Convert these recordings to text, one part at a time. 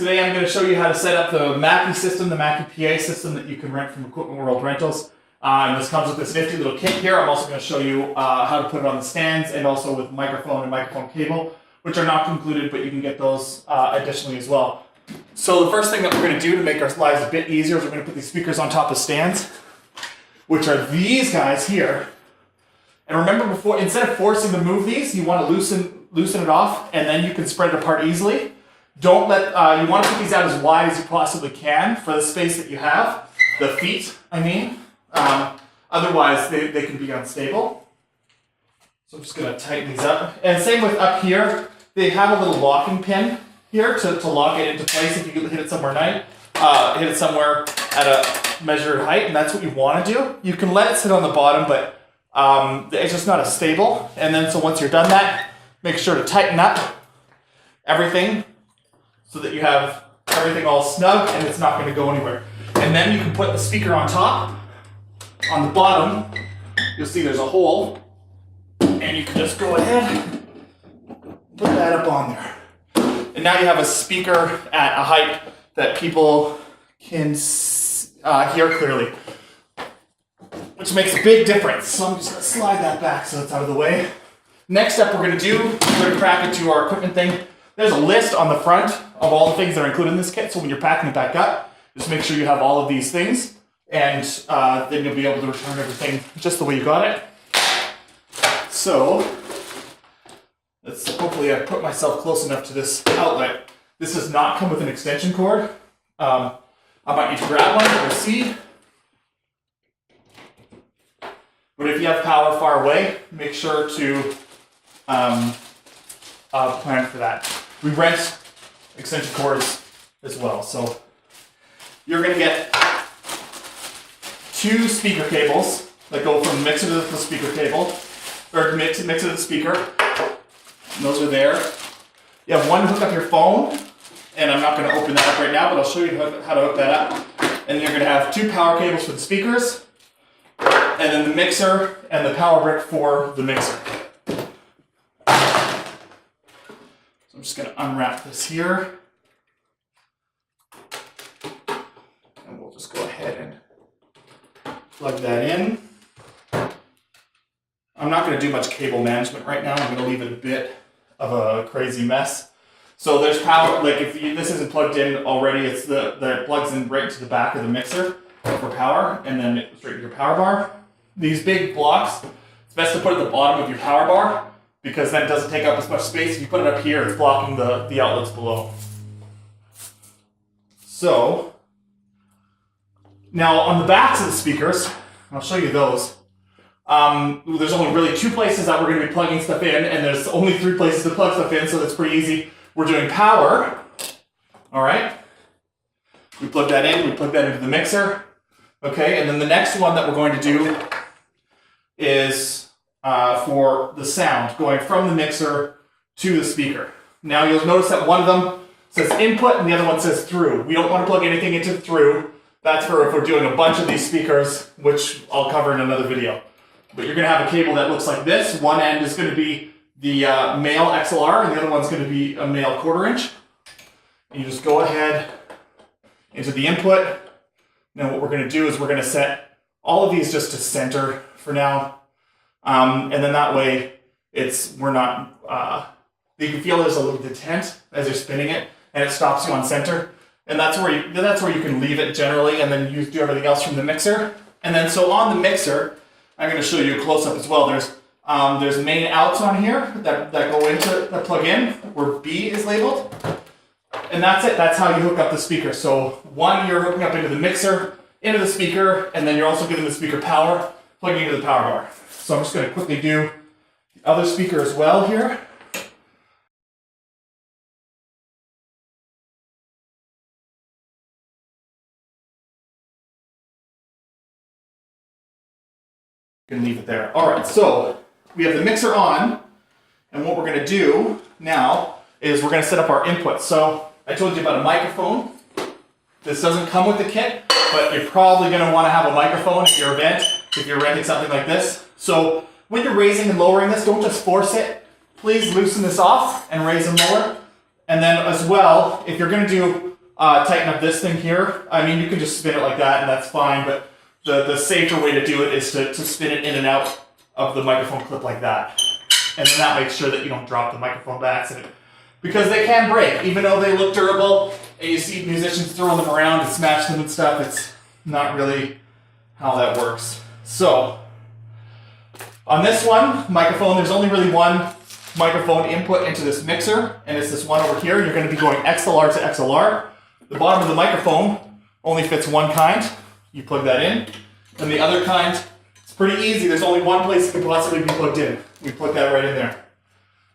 Today I'm going to show you how to set up the Mackie system, the Mackie PA system that you can rent from Equipment World Rentals. And this comes with this nifty little kit here. I'm also going to show you how to put it on the stands and also with microphone and microphone cable, which are not included, but you can get those additionally as well. So the first thing that we're going to do to make our lives a bit easier is we're going to put these speakers on top of stands, which are these guys here. And remember, before, instead of forcing to move these, you want to loosen it off, and then you can spread it apart easily. Don't let, you want to put these out as wide as you possibly can for the space that you have, the feet, I mean. Otherwise, they can be unstable. So I'm just going to tighten these up. And same with up here, they have a little locking pin here to lock it into place if you hit it somewhere hit it somewhere at a measured height, and that's what you want to do. You can let it sit on the bottom, but it's just not as stable. And then so once you're done that, make sure to tighten up everything so that you have everything all snug and it's not going to go anywhere. And then you can put the speaker on top. On the bottom, you'll see there's a hole, and you can just go ahead, put that up on there. And now you have a speaker at a height that people can hear clearly, which makes a big difference. So I'm just going to slide that back so it's out of the way. Next up we're going to do, we're going to crack into our equipment thing. There's a list on the front of all the things that are included in this kit, so when you're packing it back up, just make sure you have all of these things, and then you'll be able to return everything just the way you got it. So, hopefully I put myself close enough to this outlet. This does not come with an extension cord. I might need to grab one, we'll see. But if you have power far away, make sure to plan for that. We rent extension cords as well. So you're going to get 2 speaker cables that go from the mixer to the speaker cable, or mixer to the speaker. And those are there. You have one to hook up your phone, and I'm not going to open that up right now, but I'll show you how to hook that up. And you're going to have 2 power cables for the speakers, and then the mixer and the power brick for the mixer. So I'm just going to unwrap this here. And we'll just go ahead and plug that in. I'm not going to do much cable management right now. I'm going to leave it a bit of a crazy mess. So there's power, like if this isn't plugged in already, it's it plugs in right to the back of the mixer for power, and then straight to your power bar. These big blocks, it's best to put at the bottom of your power bar because then it doesn't take up as much space. If you put it up here, it's blocking the outlets below. So, now on the backs of the speakers, I'll show you those. There's only really 2 places that we're going to be plugging stuff in, and there's only 3 places to plug stuff in, so that's pretty easy. We're doing power, all right? We plug that in, we plug that into the mixer, okay? And then the next one that we're going to do is for the sound, going from the mixer to the speaker. Now you'll notice that one of them says input and the other one says through. We don't want to plug anything into the through. That's for if we're doing a bunch of these speakers, which I'll cover in another video. But you're going to have a cable that looks like this. One end is going to be the male XLR, and the other one's going to be a male 1/4 inch. And you just go ahead into the input. Now what we're going to do is we're going to set all of these just to center for now. And then that way we're not, you can feel there's a little detent as you're spinning it, and it stops you on center. And that's where you can leave it generally, and then you do everything else from the mixer. And then so on the mixer, I'm going to show you a close-up as well. There's main outs on here that go into, that plug in, where B is labeled. And that's it. That's how you hook up the speaker. So one, you're hooking up into the mixer, into the speaker, and then you're also giving the speaker power, plugging into the power bar. So I'm just going to quickly do the other speaker as well here. You can leave it there. All right, so we have the mixer on, and what we're going to do now is we're going to set up our inputs. So I told you about a microphone. This doesn't come with the kit, but you're probably going to want to have a microphone at your event if you're renting something like this. So when you're raising and lowering this, don't just force it. Please loosen this off and raise and lower. And then as well, if you're going to do tighten up this thing here. I mean, you can just spin it like that and that's fine, but the safer way to do it is to spin it in and out of the microphone clip like that. And then that makes sure that you don't drop the microphone by accident. Because they can break, even though they look durable, and you see musicians throwing them around and smash them and stuff, it's not really how that works. So, on this one, microphone, there's only really one microphone input into this mixer, and it's this one over here. You're going to be going XLR to XLR. The bottom of the microphone only fits one kind. You plug that in. And the other kind, it's pretty easy. There's only one place it can possibly be plugged in. We plug that right in there.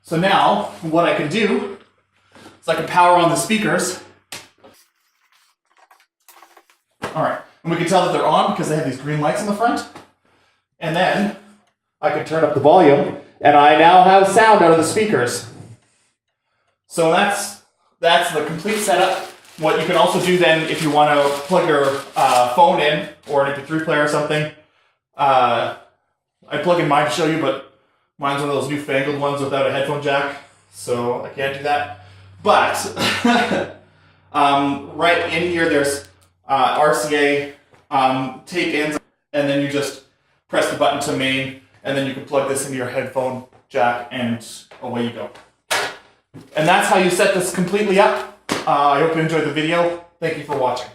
So now, what I can do is I can power on the speakers. All right, and we can tell that they're on because they have these green lights in the front. And then I can turn up the volume, and I now have sound out of the speakers. So that's the complete setup. What you can also do then, if you want to plug your phone in, or an MP3 player or something, I plug in mine to show you, but mine's one of those newfangled ones without a headphone jack, so I can't do that. But right in here, there's RCA tape ins, and then you just press the button to main, and then you can plug this into your headphone jack, and away you go. And that's how you set this completely up. I hope you enjoyed the video. Thank you for watching.